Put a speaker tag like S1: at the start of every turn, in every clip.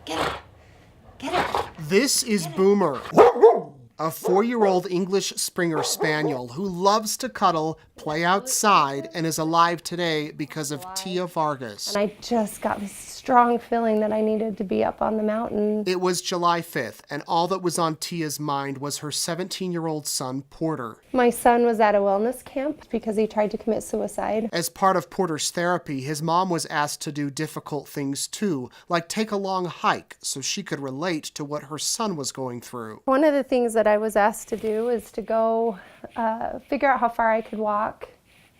S1: Get her. Get her.
S2: This is Boomer, a 4-year-old English Springer Spaniel who loves to cuddle, play outside, and is alive today because of Tia Vargas.
S1: And I just got this strong feeling that I needed to be up on the mountain.
S2: It was July 5th, and all that was on Tia's mind was her 17-year-old son, Porter.
S1: My son was at a wellness camp because he tried to commit suicide.
S2: As part of Porter's therapy, his mom was asked to do difficult things too, like take a long hike so she could relate to what her son was going through.
S1: One of the things that I was asked to do is to go figure out how far I could walk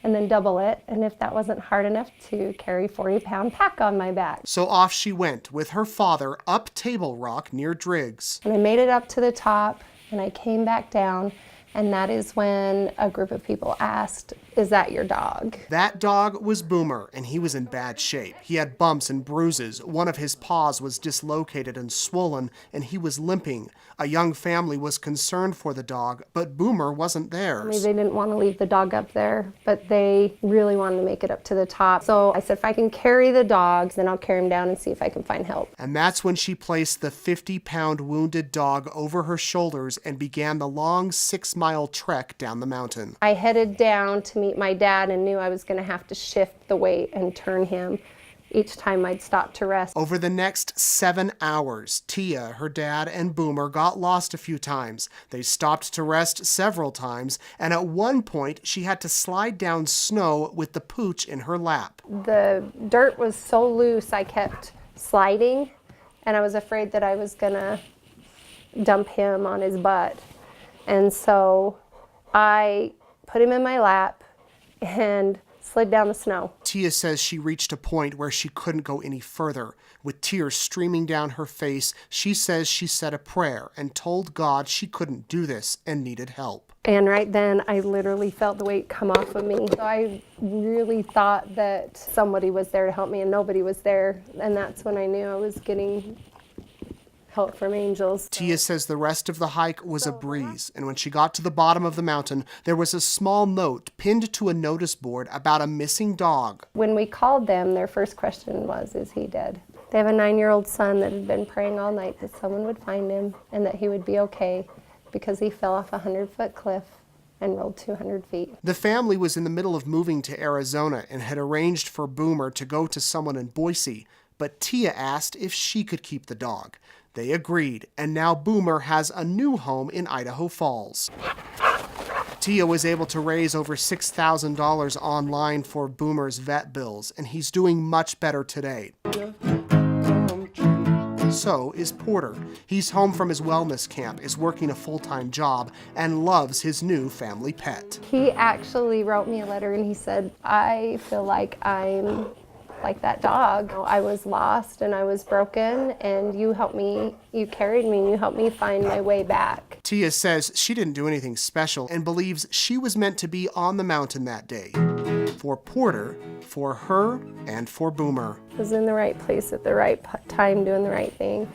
S1: and then double it, and if that wasn't hard enough, to carry a 40-pound pack on my back.
S2: So off she went with her father up Table Rock near Driggs.
S1: And I made it up to the top, and I came back down, and that is when a group of people asked, "Is that your dog?"
S2: That dog was Boomer, and he was in bad shape. He had bumps and bruises. One of his paws was dislocated and swollen, and he was limping. A young family was concerned for the dog, but Boomer wasn't theirs.
S1: They didn't want to leave the dog up there, but they really wanted to make it up to the top. So I said, if I can carry the dogs, then I'll carry him down and see if I can find help.
S2: And that's when she placed the 50-pound wounded dog over her shoulders and began the long 6-mile trek down the mountain.
S1: I headed down to meet my dad and knew I was going to have to shift the weight and turn him each time I'd stop to rest.
S2: Over the next 7 hours, Tia, her dad, and Boomer got lost a few times. They stopped to rest several times, and at one point, she had to slide down snow with the pooch in her lap.
S1: The dirt was so loose, I kept sliding, and I was afraid that I was going to dump him on his butt. And so I put him in my lap and slid down the snow.
S2: Tia says she reached a point where she couldn't go any further. With tears streaming down her face, she says she said a prayer and told God she couldn't do this and needed help.
S1: And right then, I literally felt the weight come off of me. So I really thought that somebody was there to help me, and nobody was there. And that's when I knew I was getting help from angels.
S2: Tia says the rest of the hike was a breeze, and when she got to the bottom of the mountain, there was a small note pinned to a notice board about a missing dog.
S1: When we called them, their first question was, "Is he dead?" They have a 9-year-old son that had been praying all night that someone would find him and that he would be okay because he fell off a 100-foot cliff and rolled 200 feet.
S2: The family was in the middle of moving to Arizona and had arranged for Boomer to go to someone in Boise, but Tia asked if she could keep the dog. They agreed, and now Boomer has a new home in Idaho Falls. Tia was able to raise over $6,000 online for Boomer's vet bills, and he's doing much better today. So is Porter. He's home from his wellness camp, is working a full-time job, and loves his new family pet.
S1: He actually wrote me a letter and he said, "I feel like I'm like that dog. I was lost and I was broken, and you helped me, you carried me, you helped me find my way back."
S2: Tia says she didn't do anything special and believes she was meant to be on the mountain that day. For Porter, for her, and for Boomer.
S1: I was in the right place at the right time doing the right thing.